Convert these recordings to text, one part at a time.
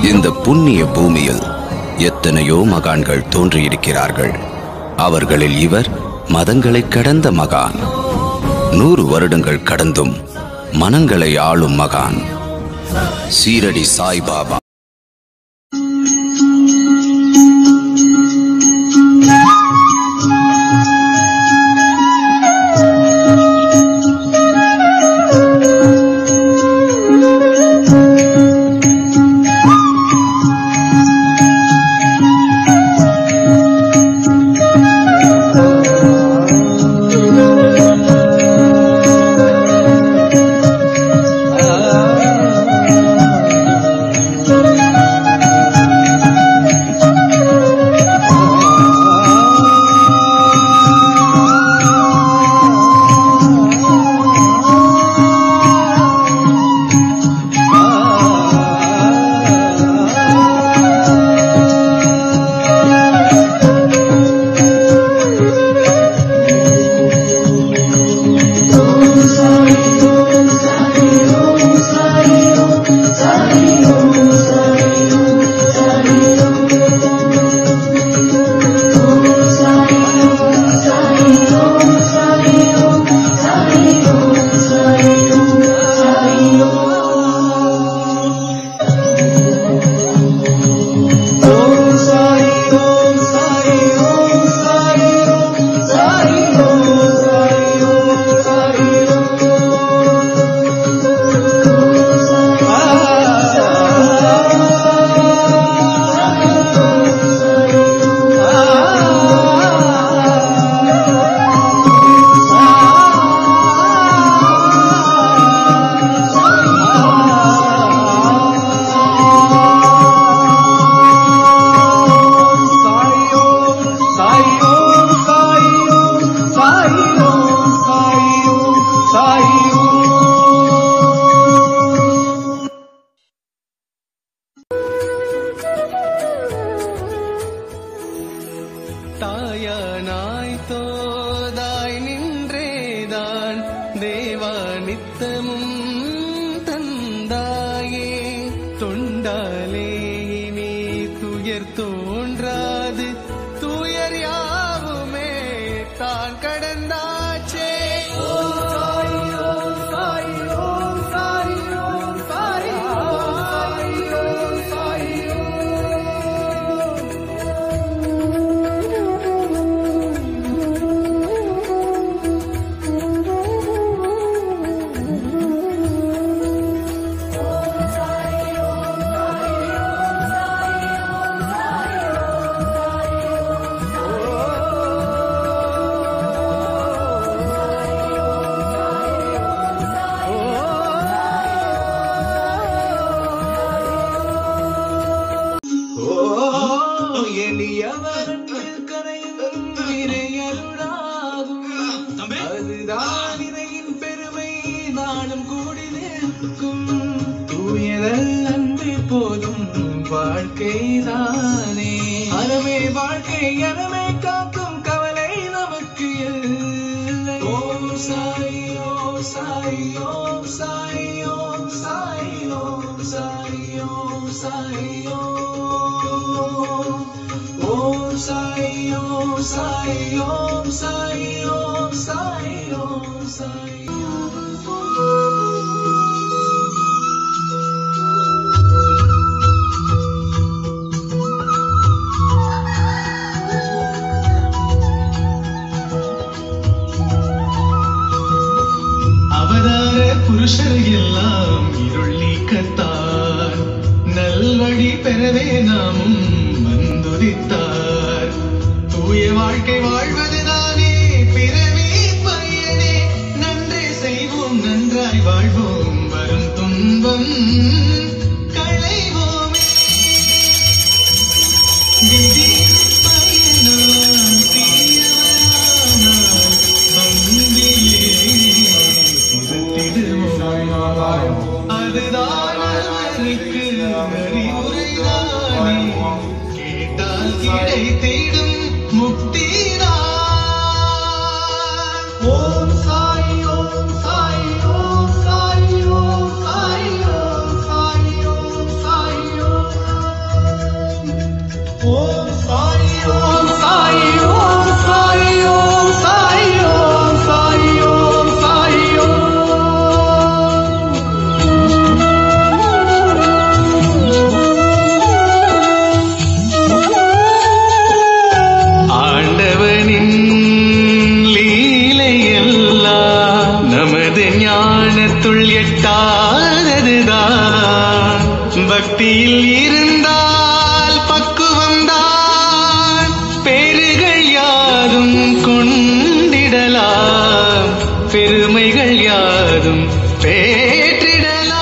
இந்த புண்ணிய பூமியில் எத்தனையோ மகான்கள் தோன்றியிருக்கிறார்கள். அவர்களில் இவர் மதங்களை கடந்த மகான். 100 வருடங்கள் கடந்தும் மனங்களை ஆளும் மகான் சீரடி சாய்பாபா. தாயானாய் தோதாய் நின்றேதான் தேவா நித்தமும் தந்தாயே. தொண்டாலே இனி துயர் தோன்றாது துயர் யாவுமே தான் கடந்தாச்சே. அதுதான் இறையின் பெருமை நாளும் கூடி நிற்கும். தூயதல் அன்பு போதும் வாழ்க்கைதானே. அறமே வாழ்க்கை அறமே காக்கும் கவலை நமக்கு இல்லை. ஓம் சாய் ஓம் சாய் ஓம் சாய் ஓம் சாய் ஓம் சாய் ஓம் சாய் ஓம் சாய் ஓம் சாய் ஓம் சாய் ஓம் சாய் ஓம் சாய். அவதார புருஷர் எல்லாம் இருள் நீக்கத்தான் நல்வழி பெறவே நாமும் வந்துதித்தார். தூய வாழ்க்கை வாழ்வதுதானே பிறவி பயனே. நன்றே செய்வோம் நன்றாய் வாழ்வோம் வரும் துன்பம் களைவோமே. விதி பயனால் தீயவரானால் அன்பிலே திருத்திடுவோம். அதுதான் அவருக்கு அறிவுரைதானே. கேட்டால் கிடைத்திடும் முக்திதான். ஓம் சாய் ஓம் சாய் ஓம் சாய் ஓம் சாய் ஓம் சாய் ஓம் சாய் பக்தியில் இருந்தால் பக்குவம்தான் பேறுகள் யாதும் கொண்டிடலாம் பெருமைகள் யாதும் பேற்றிடலாம்.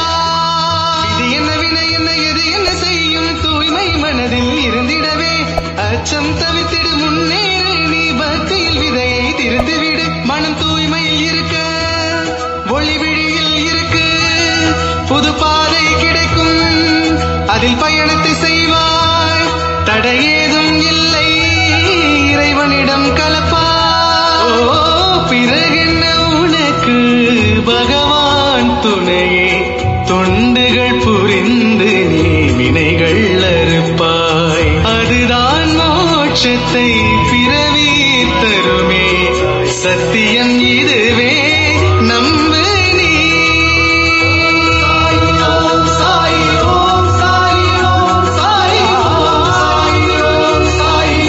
இது என்ன வினை என்ன எது என்ன செய்யும் தூய்மை மனதில் இருந்திடவே அச்சம் தவித்திடு முன்னேறு நீ பக்தியில் விதையை திருந்துவிடு. மனம் தூய்மையில் இருக்க ஒளி விழியில் இருக்கு புது பாதை கிடைக்கும் அதில் பயணத்தை செய்வாய் தடையேதும் இல்லை இறைவனிடம் கலப்பா. பிறகென்ன உனக்கு பகவான் துணையே தொண்டுகள் புரிந்து நீ வினைகள் அறுப்பாய் அதுதான் மோட்சத்தை பிறவி தருமே சத்தியம் இதுவே நம்பு நீ. ஓம் சாய் ஓம் சாய் ஓம் சாய் ஓம் சாய் ஓம் சாய்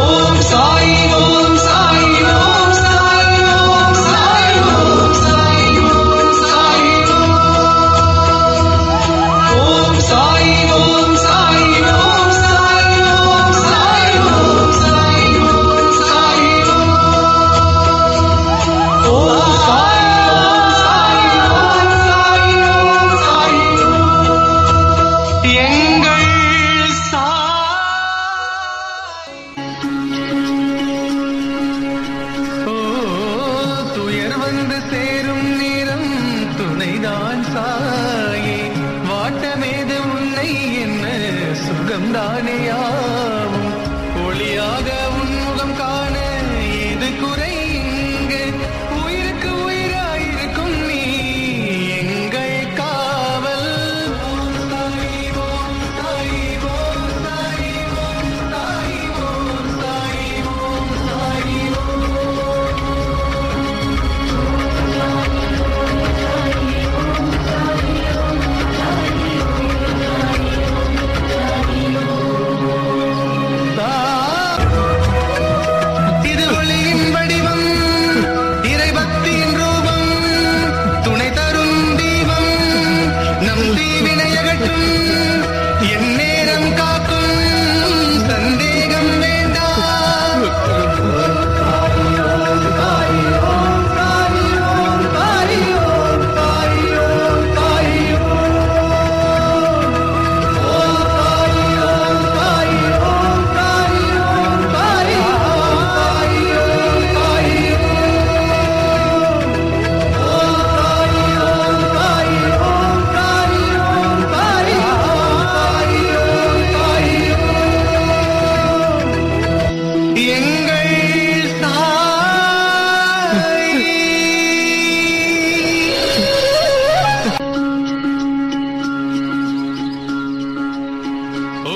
ஓம் சாய் ஓம் சாய் ஓம் சாய் ஓம் சாய் ஓம் சாய் ஓம் சாய் ஓம் சாய் ஓம் சாய் ஓம் சாய் ஓம் சாய் ஓம் சாய் ஓம் சாய் ஓம் சாய் எங்கள் துயர் வந்து சேரும் நேரம் துணைதான் சாயே வாட்டமேது உன்னை என்ன சுகம்தானேயாவும் ஒளியாக உன்முகம் காண ஏது குறை இங்கு உயிருக்கு உயிராயிருக்கும் நீ எங்கள் காவல். ஓம் சாய் ஓம் சாய் ஓம் சாய் ஓம் சாய் ஓம் சாய் ஓம் சாய் இது ஒளியின் வடிவம் இறைபக்தியின் ரூபம் துணை தரும் தீபம் நம் தீவினை அகற்றும் என் நேரம் காக்கும் சந்தேகம் வேண்டாம். எங்கள் சாய் ஓ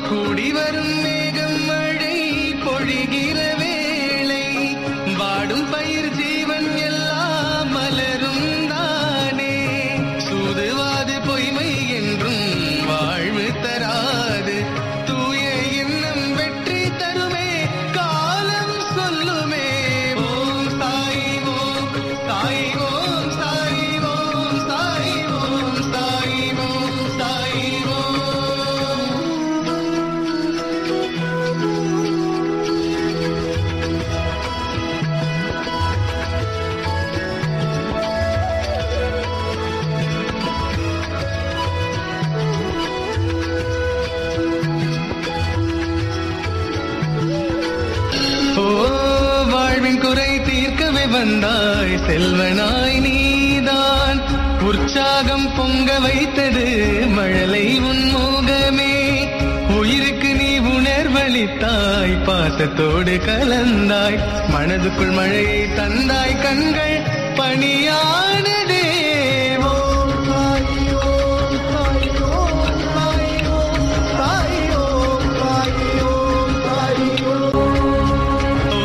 கூடி வரும் மேகம் மழை பொழிகிற வேளை வாடும் பயிர் ஜீவன் எல்லாம் மலரும் தானே சூதுவாது பொய்மை என்றும் வாழ்வு தராது தூய எண்ணம் வெற்றி தருமே காலம் சொல்லுமே. ஓம் சாய் ஓம் சாய் ஓம் சாய் ஓம் சாய் ஓம் சாய் ஓம் சாய் ஓம். ஓ வாழ்வின் குறை தீர்க்கவே வந்தாய் செல்வனாய் நீதான் உற்சாகம் பொங்க வைத்தது மழலை உன்முகமே உயிருக்கு நீ உணர்வளித்தாய் பாசத்தோடு கலந்தாய் மனதுக்குள் மழையை தந்தாய் கண்கள் பணியானதே. ஓம் சாய் ஓம் சாய் ஓம் சாய் ஓம் சாய் ஓம் சாய் ஓம் சாய் ஓ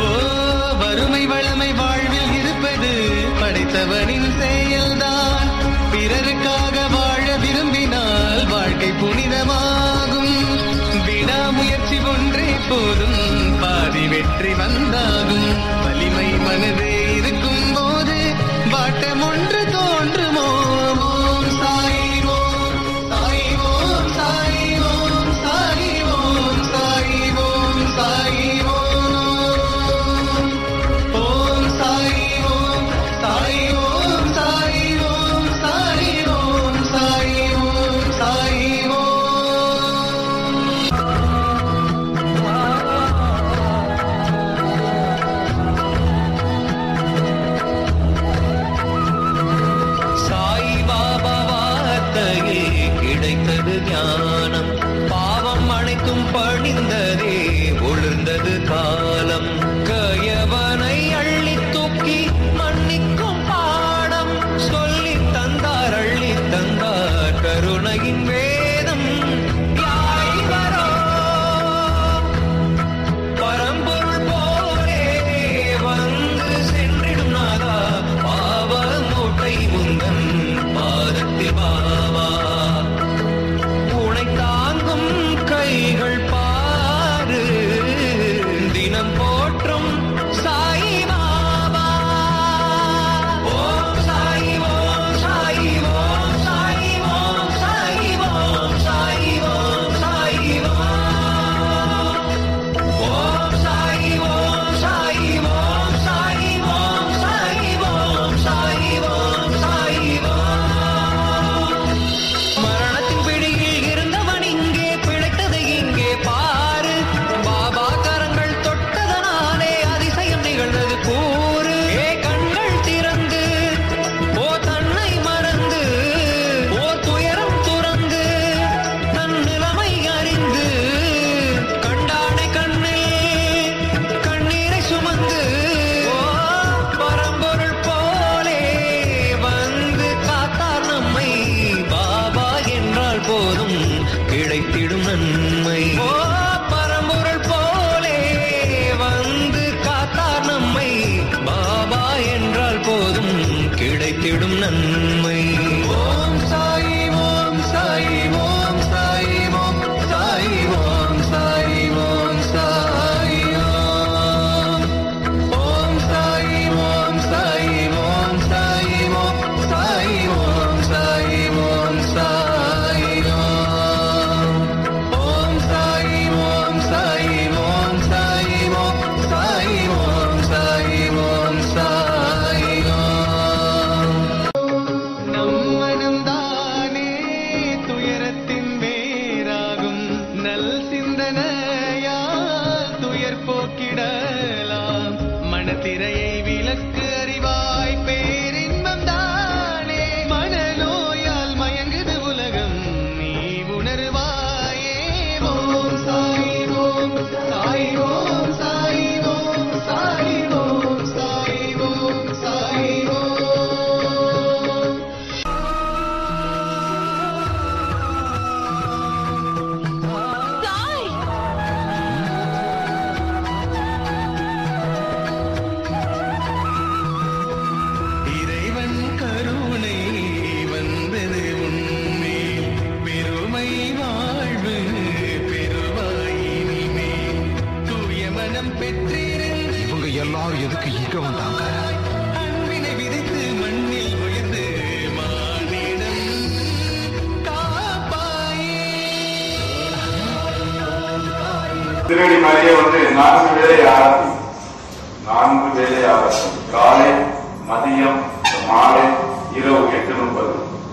வறுமை வளமை வாழ்வில் இருப்பது படைத்தவனின் செயல்தான் பிறருக்காக வாழ விரும்பினால் வாழ்க்கை புனிதமாகும் விடாமுயற்சி ஒன்றே போதும் பாதி வெற்றி வந்தாகும் வலிமை மனதே இருக்கும் போது வாட்டம் ஒன்று தோன்றும். கிடைத்தது ஞானம், பாவம் அனைத்தும் பணிந்ததே ஒளிர்ந்தது காலம். கயவனை அள்ளி தூக்கி மன்னிக்கும் பாடம் சொல்லி தந்தார், அள்ளி தந்தார் கருணையின் வேதம். யாய்வரோ பரம்பொருள் போலே வந்து சென்றிடும் நாதா, பாவ மூட்டை முந்தன் பாதத்தில் பாவா. உனை தாங்கும் கைகள் பாரு, தினம் போற்றும் சாயி பாபா. ஓம் சாயி ஓம் சாயி ஓம் சாயி ஓம் சாயி ஓம் சாயி ஓம் சாயி ஓம் சாயி ஓம் சாயி ஓம் சாயி ஓம் சாயி ஓம் சாயி ஓம் சாயி ஓம். மரணத்தின் பிடியில் இருந்தவன் இங்கே பிழைத்தது இங்கே பாரு, பாபா கரங்கள் தொட்டதனாலே அதிசயம் நிகழ்ந்தது கூறு. ஏ கண்கள் திறந்து ஓ தன்னை மறந்து ஓ துயரம் துறந்து தன் நிலைமை அறிந்து கண்டானை கண்ணில் கண்ணீரை சுமந்து ஓ பரம்பொருள் போலே வந்து காத்தார் நம்மை. பாபா என்றால் போதும் கிடைத்திடும் நன்மை. ஓ பரம்பொருள் போலே வந்து காத்தார் நம்மை. பாபா என்றால் போதும் கிடைத்திடும் நன்மை. ஓம் சாயி ஓம் சாயி ஓம் சாயி ஓம் சாயி ஓம் சாயி ஓம் சாயி ஓம். ஓம் சாயி ஓம் சாயி ஓம் சாயி ஓம் சாயி ஓம் சாயி ஓம் சாயி ஓம். ஓம் சாயி ஓம் சாயி ஓம் சாயி ஓம் சாயி ஓம் சாயி ஓம் சாயி ஓம். நம் மனம்தானே துயரத்தின் வேராகும், நல் சிந்தனையால் துயர் போக்கிடலாம். மனத்திரையை விலக்கு அறிவாய் பேரின்பம் தானே, மனநோயால் மயங்குது உலகம் நீ உணர்வாயே. ஓம் சாயி ஓம் சாயி ஓம் சாயி ஓம் சாயி ஓம் சாயி ஓம் சாயி ஓம். இறைவன் கருணை வந்தது உன்மேல், பெருமை வாழ்வு பெருவாய் இனிமேல். தூய மனம் பெற்றிருந்து இவங்க எல்லாரும் எதுக்கு இங்க வந்தாங்க? அன்பினை விதைத்து மண்ணில் உயர்ந்து மானிடம் காப்பாயே. திருவடி மாதிரியே வந்து 4 வேளை ஆரத்தி, 4 வேளை ஆரத்தி, காலை மதியம் மாலை இரவு 8:30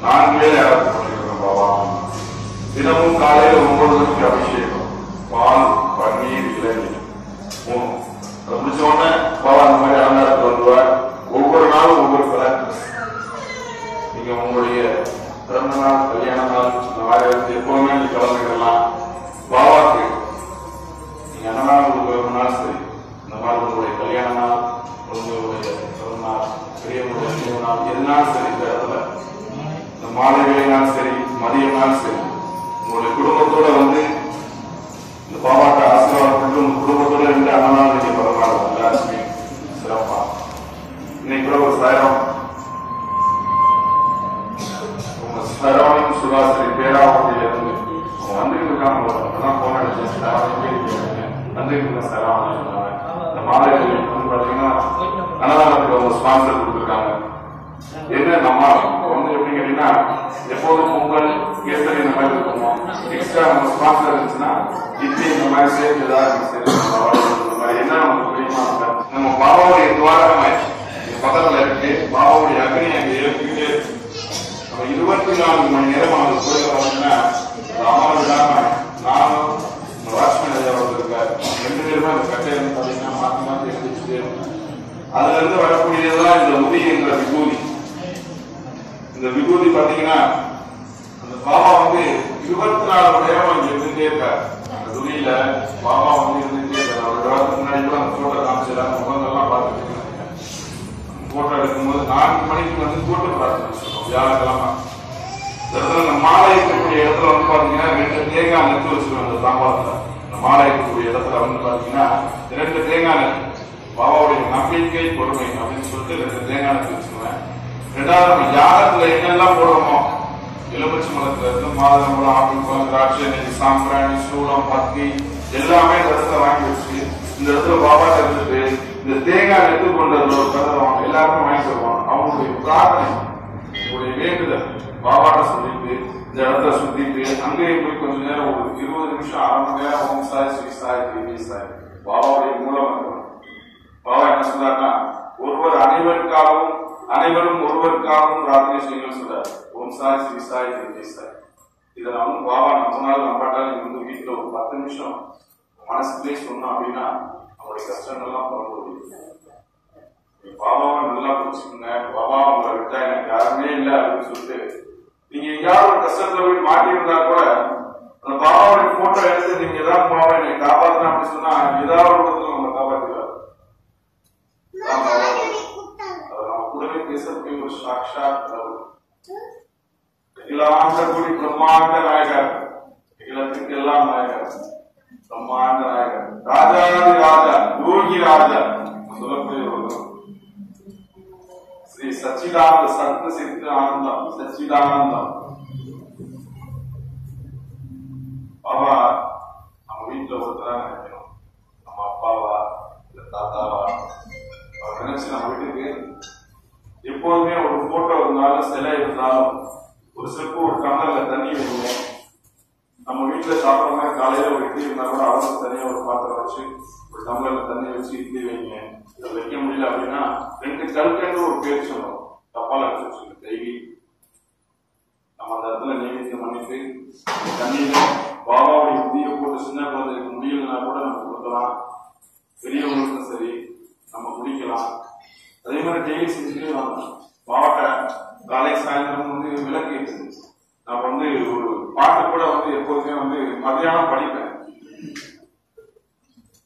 4 வேளை ஆரத்தி பண்ணிருக்கோம் பாபா. தினமும் காலையில 9 மணிக்கு அபிஷேகம், பால் பன்னீர் இளநீர் 3. அதை முடிச்ச உடனே பாபா அந்த மாதிரி அலங்காரத்தில் வந்துருவார். ஒவ்வொரு நாளும் ஒவ்வொரு கலை. நீங்க உங்களுடைய பிறந்த நாள் கல்யாண நாள் இந்த மாதிரி எப்பவுமே நீங்க கலந்துக்கலாம். பாபாக்கு நீங்க அண்ணனாலும் உங்களுக்கு விரும்பினாலும் சரி, இந்த மாதிரி உங்களுடைய கல்யாண நாள், உங்களுடைய பிறந்த நாள், பெரியவங்களுடைய நினைவு நாள், எதுனாலும் சரி, இந்த இடத்துல இந்த மாலை வேலைனாலும் சரி, மதியம்னாலும் சரி, உங்களுடைய குடும்பத்தோட வந்து இந்த பாபாட்ட ஆசீர்வாதம் பண்ணி உங்க குடும்பத்தோட இருந்து அண்ணனாலும் நீங்க பரவாயில்ல எல்லாருமே சிறப்பா. இன்னைக்கு கூட ஒரு சாயம் உங்க சரவணின் சுகாசிரி பேராவட்டியில இருந்து வந்துட்டு இருக்காங்க. போன வந்துட்டு சரவணி இந்த மாலைகள் வந்து பாத்தீங்கன்னா அன்னதானத்துக்கு அவங்க ஸ்பான்சர் கொடுத்துருக்காங்க. என்ன நம்ம வந்து எப்படி கேட்டீங்கன்னா எப்போதும் பொங்கல் கேசரி இந்த மாதிரி இருக்குமோ, எக்ஸ்ட்ரா நம்ம ஸ்பான்சர் இருந்துச்சுன்னா இட்லி இந்த மாதிரி சேர்த்து ஏதாவது இந்த மாதிரி என்ன நமக்கு தெரியுமா, நம்ம பாபாவுடைய துவாரகமாய் பக்கத்துல இருக்கு, பாபாவுடைய அக்னி அங்கே ஏற்கிட்டே இருக்கு. நம்ம 24 மணி நேரம் அவங்க கோயில பார்த்தீங்கன்னா அமர விடாம நானும் வாட்ச்மேன் ஐயா இருக்காரு, 2 பேருமே அந்த கட்டையில பாத்தீங்கன்னா மாத்தி மாத்தி எழுதிச்சுட்டே இருக்கும். அதுல இருந்து வரக்கூடியதெல்லாம் இந்த உதி என்ற விபூதி. இந்த விபூதி பாத்தீங்கன்னா அந்த அந்த பாபா வந்து 24 மணி நேரம் இங்க இருந்துட்டே இருக்காரு. அந்த துணியில பாபா வந்து இருந்துட்டே இருக்காரு. அவரோட வரதுக்கு முன்னாடி கூட அந்த போட்டோ காமிச்சிடலாம், முகங்கள்லாம் பார்த்துட்டு போட்டோ எடுக்கும்போது 4 மணிக்கு வந்து கூட்டு பிரார்த்தனை சொல்லுவோம் வியாழக்கிழமை. அந்த மாலை இருக்கக்கூடிய இடத்துல வந்து பாத்தீங்கன்னா 2 தேங்காய் நெத்து வச்சிருக்கோம். அந்த தாம்பாளத்துல அந்த மாலை இருக்கக்கூடிய இடத்துல வந்து பாத்தீங்கன்னா 2 தேங்காய் நெத்து, பாபாவுடைய நம்பிக்கை பொறுமை அப்படின்னு சொல்லிட்டு 2 தேங்காய் நெத்து வச்சுக்குவேன். ரெண்டாவது நம்ம யாகத்துல என்னெல்லாம் போடுறோமோ, எலுமிச்சை மரத்துல இருந்து மாதுளம்பழம், ஆப்பிள் பழம், திராட்சை, நெய், சாம்பிராணி, சூடம், பத்தி எல்லாமே இந்த இடத்துல வாங்கி வச்சு இந்த இடத்துல பாபாட்ட இருந்துட்டு இந்த தேங்காய் நெத்து கொண்டு ஒரு கதை எல்லாருமே வாங்கி தருவாங்க. அவங்களுடைய பிரார்த்தனை, உங்களுடைய வேண்டுதல் பாபாட்ட சொல்லிட்டு இந்த இடத்துல சுத்திட்டு அங்கேயே போய் கொஞ்ச நேரம் ஒரு 20 நிமிஷம் 1/2 மணி நேரம் ஓம் சாய் ஸ்ரீ சாய் தேவி சாய் பாபாவுடைய மூலம் இருக்கணும். பாபா என்ன சொல்றாருன்னா, அனைவரும் ஒருவருக்காகவும் பிரார்த்தனை செய்யுங்கள் சொல்றாரு. ஓம் சாய் ஸ்ரீ சாய் தேவி சாய். இதை நம்ம பாபா நம்மளால நம்பாட்டாலும் நீங்க வந்து வீட்டுல ஒரு 10 நிமிஷம் மனசுக்குள்ளே சொன்னோம் அப்படின்னா நம்மளுடைய கஷ்டங்கள்லாம் பரவ முடியும். பாபாவை நல்லா புரிச்சுக்கோங்க. பாபா உங்களை விட்டா எனக்கு யாருமே இல்லை அப்படின்னு சொல்லிட்டு நீங்க எங்கேயாவது ஒரு கஷ்டத்துல போய் மாட்டியிருந்தா கூட அந்த பாபாவுடைய போட்டோ எடுத்து நீங்க ஏதாவது பாபா என்னை காப்பாற்றணும் அப்படின்னு சொன்னா ஏதாவது ஒரு இடத்துல நம்ம காப்பாற்றிடுவார். நம்ம கூடவே பேசக்கூடிய ஒரு சாட்சாத் அகிலாண்ட கூடி பிரம்மாண்ட நாயகர், அகிலத்துக்கு எல்லாம் நாயகர், பிரம்மாண்ட நாயகர், ராஜாதி ராஜா, யோகி ராஜா சொல்லக்கூடிய ஒரு ஸ்ரீ சச்சிதானந்த சத்த சித்த ஆனந்தம் சச்சிதானந்தம். பாபா நம்ம வீட்டுல ஒருத்தரா நினைக்கணும். நம்ம அப்பாவா இல்ல தாத்தாவா அவர் நினைச்சு நம்ம வீட்டுக்கு எப்போதுமே ஒரு போட்டோ இருந்தாலும் சிலை இருந்தாலும் ஒரு செப்பு ஒரு டம்ளர்ல தண்ணி வைக்கணும். நம்ம வீட்டுல சாப்பிட்ற மாதிரி காலையில ஒரு இட்லி இருந்தா கூட அவருக்கு தனியா ஒரு பாத்திரம் வச்சு ஒரு டம்ளர்ல தண்ணி வச்சு இட்லி வைங்க. இதை வைக்க முடியல அப்படின்னா 2 கல்கண்டு ஒரு பேர் சொல்லணும். தப்பால வச்சு டெய்லி நம்ம அந்த இடத்துல நைவேத்தியம் பண்ணிட்டு தண்ணியில பாபாவுடைய புதிய போட்டு சின்ன குழந்தைக்கு முடியலன்னா கூட நம்ம கொடுக்கலாம். பெரியவங்களுக்கும் சரி நம்ம குடிக்கலாம். அதே மாதிரி டெய்லி செஞ்சுட்டே வாங்க. பாவாட்ட காலை சாயந்தரம் வந்து விளக்கு இருக்குது. நான் வந்து ஒரு பாட்டு கூட வந்து எப்போதுமே வந்து மதியானம் படிப்பேன்.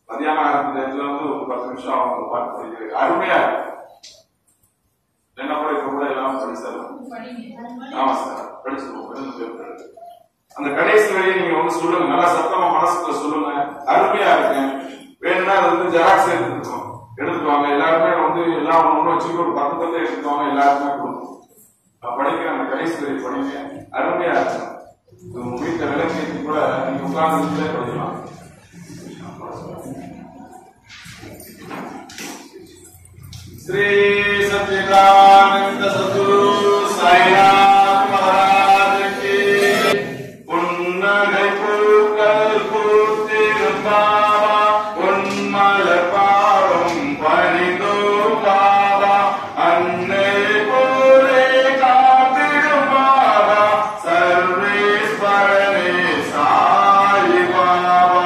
மதியானம் இடத்துல வந்து ஒரு 10 நிமிஷம் அவங்க பாட்டு படிக்கிறது அருமையா இருக்கு. என்ன கூட இப்ப கூட எல்லாம் படிச்சாரு. ஆமா சார், படிச்சிருவோம். அந்த கடைசி வரையும் நீங்க வந்து சொல்லுங்க, நல்லா சத்தமா மனசுக்குள்ள சொல்லுங்க. அருமையா இருக்கு. வேணும்னா அது வந்து ஜெராக்ஸ் எடுத்துவாங்க. எல்லாருமே வந்து எல்லாம் ஒண்ணு வச்சுட்டு ஒரு 10 தத்தை எடுத்துவாங்க. எல்லாருமே கொடுக்கும். நான் படிக்கிறேன், அந்த கடைசி வரை படிங்க. அருமையா இருக்கு. உங்க வீட்டுல விளக்கு கூட நீங்க உட்கார்ந்து படிக்கலாம். श्री सच्चिदानंद सद्गुरु साईनाथ महाराज की पुन्नगै पुकल पूर्तिरुबावा उन्मल पावम परिदो बाबा अन्ने पूरे कातिरुबावा सर्वेश्वरने साई बाबा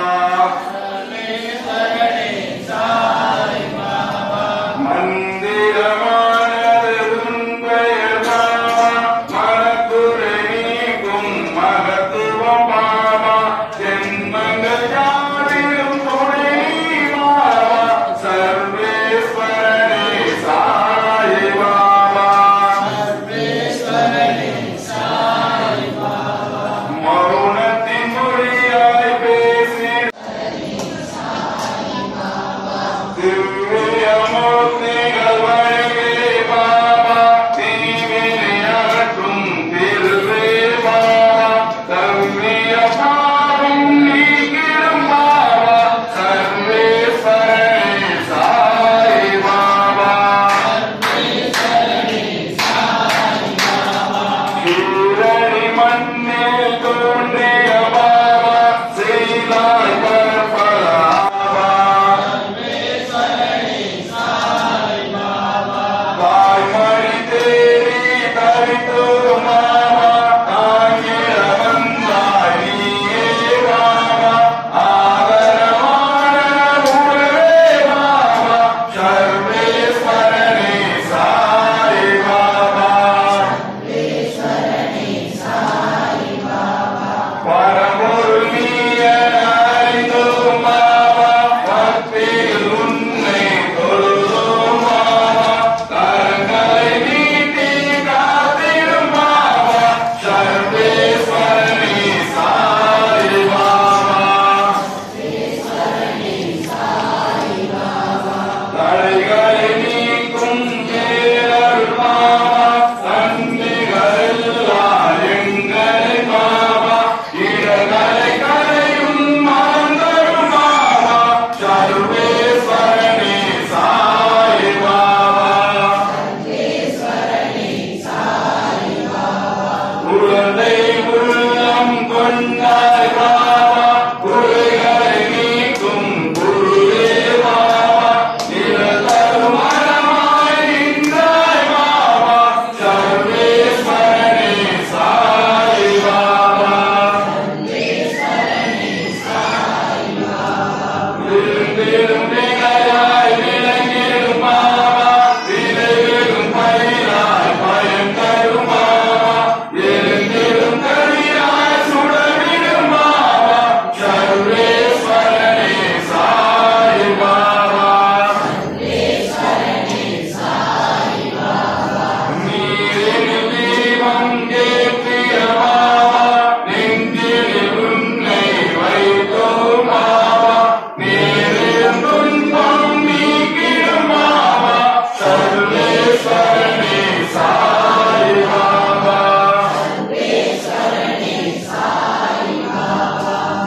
மனதை உள்ளம் கொண்டாய் பாபா குறைகளை நீக்கும் குருவே பாபா நிரந்தர மனமாய் நின்றாய் பாபா சர்வேஸ்வரனே சாய் பாபா விரும்பிடும் வினையாய் விளங்கிடும் பாபா விளைவிடும் பயிராய் பயன் தரும் பாபா எழுந்திடும் கதிராய் சுடவிடும் பாபா சர்வேஸ்வரனே சாய் பாபா நீரில் தீபம் ஏற்றிய பாபா நெஞ்சில் உன்னை வைத்தோம் பாபா நேரில் துன்பம் நீக்கிடும் பாபா சர்வேஸ்வரனே சாய் பாபா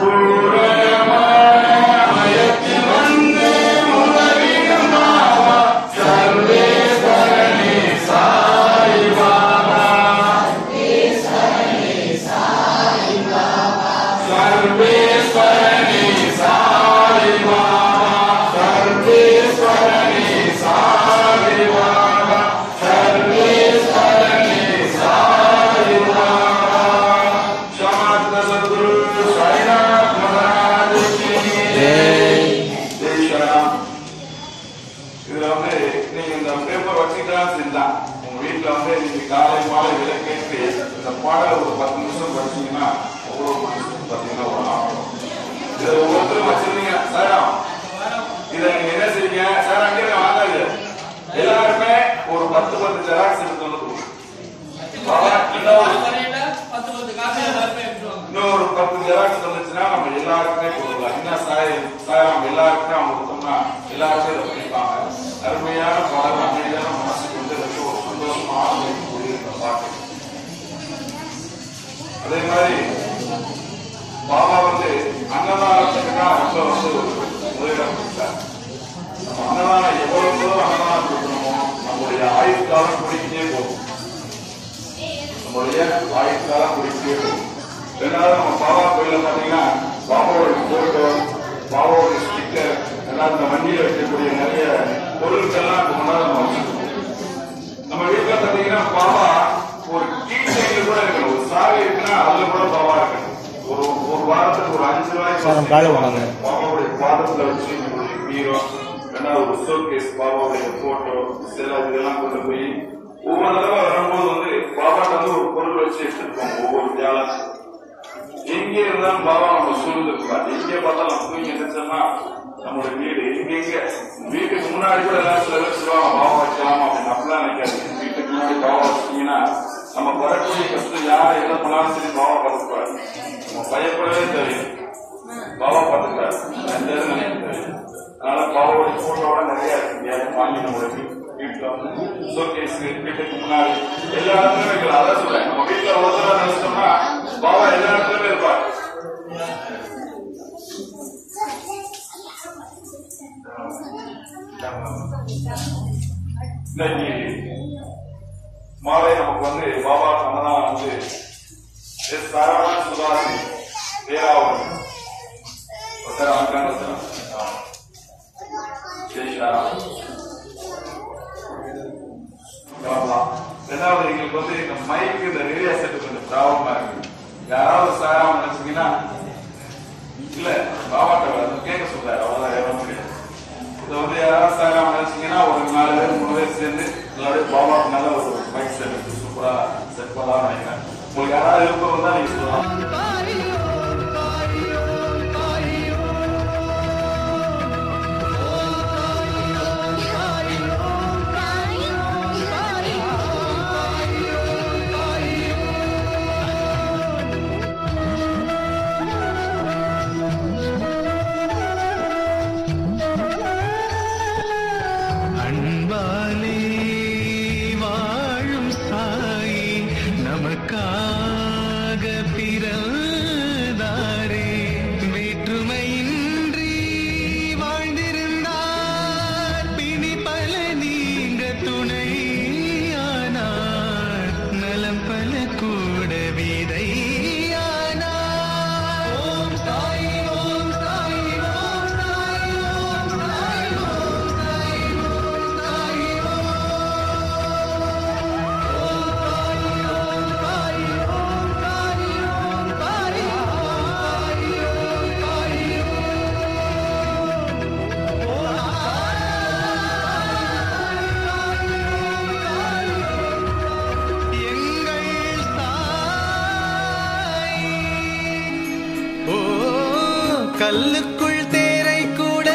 பூரணமான மயத்தில் வந்து உணவிடும் பாபா சர்வேஸ்வரனே சாய் பாபா சர்வேஸ்வரனே சாய் பாபா சர்வேஸ்வரனே சாய் பாபா சர்வேஸ்வரனே சாய் பாபா சமர்த்த சத்குரு சாய்நாத் மகாராஜ் கி ஜெய். ஜெய் ஸ்ரீராம். இதுல வந்து நீங்க இந்த பேப்பர் வச்சுக்கலாம் சரிதான். உங்க வீட்டுல வந்து நீங்க காலை மாலை விளக்கேற்றி இந்த பாடலை ஒரு 10 நிமிஷம் படிச்சீங்கன்னா அவ்வளவு மனசுக்கு பாத்தீங்கன்னா ஒரு ஆகும். இதை ஒவ்வொருத்தரும் வச்சிருந்தீங்க சார் இதை நீங்க என்ன செய்யுங்க சார் அங்கே வாங்காது எல்லாருமே ஒரு 10 ஜெராக்ஸ் எடுத்து வந்து கொடுங்க. இன்னும் ஒரு 10 ஜெராக்ஸ் வந்துச்சுன்னா நம்ம எல்லாருக்குமே கொடுக்கலாம். என்ன சாயம் எல்லாருக்குமே அவங்க கொடுத்தோம்னா எல்லாருமே இதை பண்ணிப்பாங்க. அருமையான பாடல் அமைதியான மனசுக்கு வந்து ஒரு சந்தோஷமான இருக்கக்கூடிய இந்த பாட்டு. அதே மாதிரி பாபா வந்து அன்னதானத்துக்குதான் ரொம்ப வந்து முதலிடம் கொடுத்தார். நம்ம அன்னதானம் எவ்வளவு அன்னதானம் கொடுக்கணுமோ நம்முடைய ஆயுட்காலம் குடிக்கிட்டே போகும். நம்முடைய ஆயுட்காலம் குடிக்கிட்டே போகும். ரெண்டாவது நம்ம பாபா கோயில பாத்தீங்கன்னா பாபாவோட போட்டோ பாபாவோட ஸ்டிக்கர் எல்லாம் இந்த வண்டியில வைக்கக்கூடிய நிறைய பொருட்கள்லாம் முன்னாடி நம்ம வச்சுக்கணும். நம்ம வீட்டுல பாத்தீங்கன்னா பாபா ஒரு கீழ்ச்சைகள் கூட இருக்கணும். ஒரு சாவி இருக்குன்னா அதுல கூட பாபா இருக்கணும். ஒரு வாரத்துக்கு ஒரு 5 ரூபாய்க்கு பாபாவுடைய பாதத்துல வச்சு நம்மளுடைய பீரோ ரெண்டாவது ஒரு ஷோகேஸ் பாபாவுடைய போட்டோ சில இதெல்லாம் கொண்டு போய் ஒவ்வொரு தடவை வரும்போது வந்து பாபாட்ட வந்து ஒரு பொருள் வச்சு எடுத்துருப்போம். ஒவ்வொரு தியானம் எங்கே இருந்தாலும் பாபா நம்ம சூழ்ந்துருப்பாரு. எங்கே பார்த்தாலும் நம்ம தூங்கி எந்திரிச்சோம்னா நம்மளுடைய வீடு எங்க வீட்டுக்கு முன்னாடி கூட எல்லாம் சில பேர் சொல்லுவாங்க பாபா வைக்கலாமா அப்படின்னு. அப்படிலாம் நினைக்காது. வீட்டுக்கு முன்னாடி பாபா வச்சிட்டீங்கன்னா நம்ம வரக்கூடிய கஷ்டம் யாரை எதை பண்ணாலும் சரி பாபா பார்த்துப்பாரு. நம்ம பயப்படவே தெரியும் பாபா பார்த்துப்பாரு. அதனால பாபாவுடைய போட்டோட நிறைய இருக்கு. வாங்கி நம்மளுடைய வீட்டுல வந்து ஷோகேஸ் வீட்டுக்கு முன்னாடி எல்லா இடத்துலயும் வைக்கலாம். அதான் சொல்றேன் நம்ம வீட்டுல ஒருத்தர நினைச்சோம்னா பாபா எல்லா இடத்துலயுமே இருப்பாரு. இன்னைக்கு மாலை நமக்கு வந்து பாபா அன்னதானம் வந்து எஸ் சரவண சுதாசி தேராவணி ரெண்டாவது எங்களுக்கு வந்து இந்த மைக்கு இந்த ரேடியோ செட் கொஞ்சம் ப்ராப்ளமா இருக்கு. யாராவது சாராம நினைச்சீங்கன்னா இல்ல பாபாட்ட கேட்க சொல்றாரு. அவ்வளவுதான் ஏற முடியாது. இதை வந்து யாராவது சாராம நினைச்சீங்கன்னா ஒரு 4 பேர் 3 பேர் சேர்ந்து எல்லாருடைய பாபாக்கு நல்ல ஒரு மைக் செட் சூப்பரா செட் பண்ணலாம் நினைக்கிறேன். உங்களுக்கு யாராவது விருப்பம் தான் நீங்க சொல்லலாம். அன்பாலே வாழும் சாய் நமக்காக பிறந்த கல்லுக்குள் தேரை கூட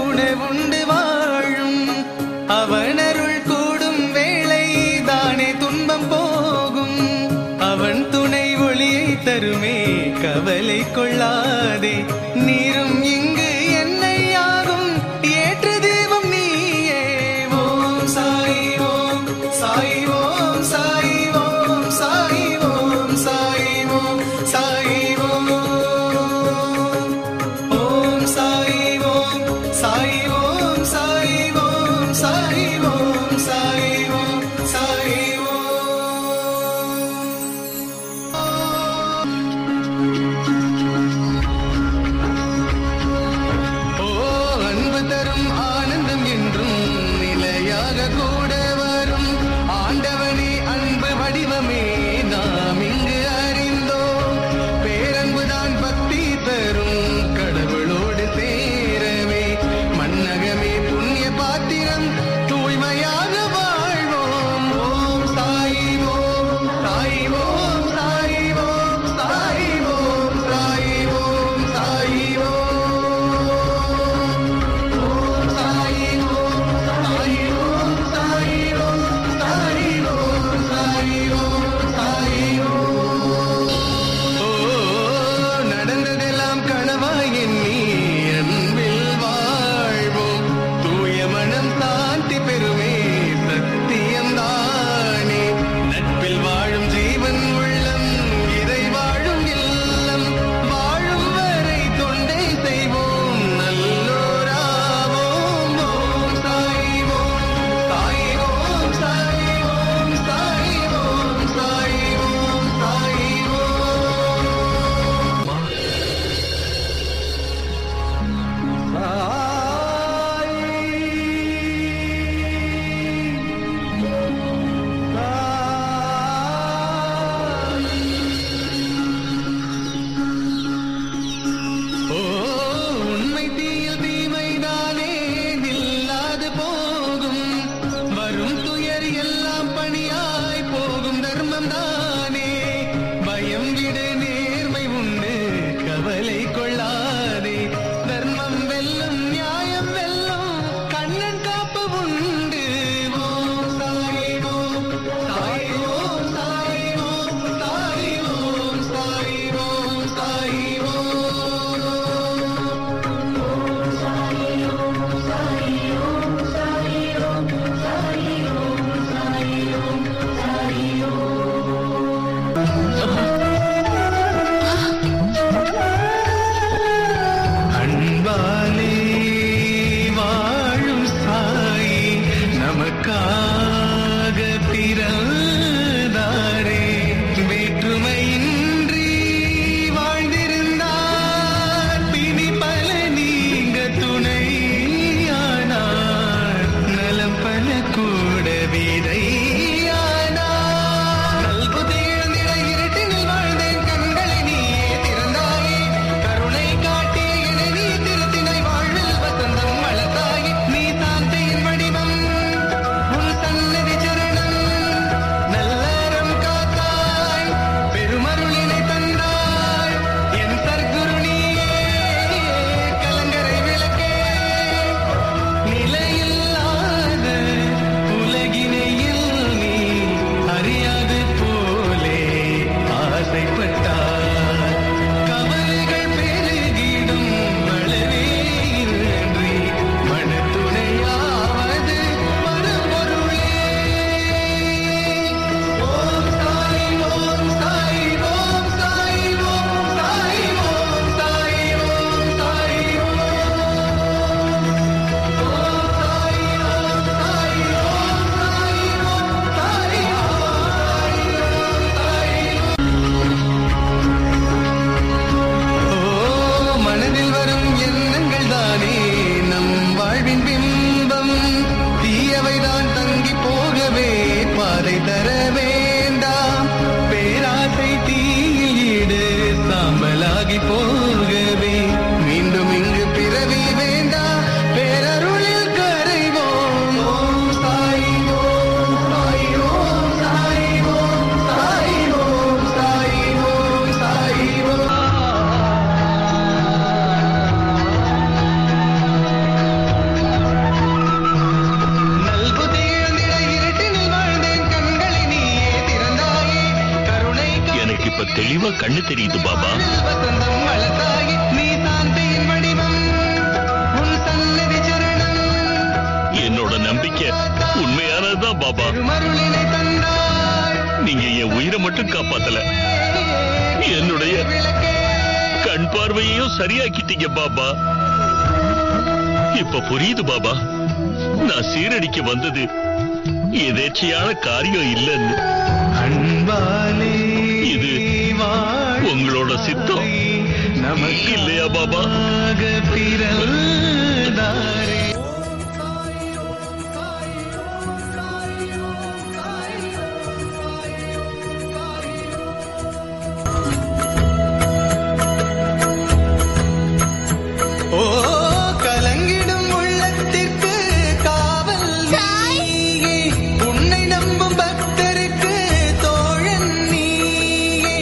உணவுண்டு வாழும். அவனருள் கூடும் வேளை தானே துன்பம் போகும். அவன் துணை ஒளியை தருமே கவலை கொள்ளாதே. நீரும் இங்கு என்னையாகும் ஏற்ற தெய்வம் நீயே. ஓம் சாய் ஓம் சாய் ஓம் சாய் ஓம் சாய் ஓம் சாய் ஓம் சாய் ஓம். ஓம் சாய் ஓம் சாய் ஓம் சாய் ஓம் சாய் ஓம் சாய் ஓம் சாய் ஓ அன்பு தரும் ஆனந்தம் என்றும் நிலையாக கூட வரும். ஆண்டவனே அன்பு வடிவமே நாம் இங்கு அறிந்தோம். தெளிவா கண்ணு தெரியுது பாபா. வசந்தம் வளர்த்தாய் நீ சாந்தியின் வடிவம் உன் சன்னதி சரணம் என்னோட நம்பிக்கை உண்மையானதுதான் பாபா. மருளினை தந்தாய் நீங்க என் உயிரை மட்டும் காப்பாத்தல, என்னுடைய கண் பார்வையையும் சரியாக்கிட்டீங்க பாபா. இப்ப புரியுது பாபா, நான் சீரடிக்க வந்தது எதேச்சையான காரியம் இல்லைன்னு. அன்பாலே இது உங்களோட சித்தம் நமக்கு இல்லையா பாபா? பிறந்தாரே ஓ கலங்கிடும் உள்ளத்திற்கு காவல் நீயே, உன்னை நம்பும் பக்தருக்கு தோழன் நீயே.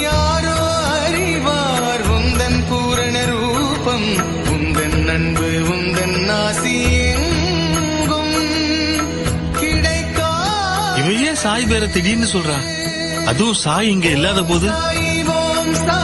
யாரோ அறிவார் உந்தன் பூரண ரூபம், உந்தன் அன்பு உந்தன் ஆசி எங்கும் கிடைக்கா. இவ ஏன் சாய் பேர திடீர்னு சொல்றா? அதுவும் சாய் இங்க இல்லாத போது. சாய் ஓம் சாய்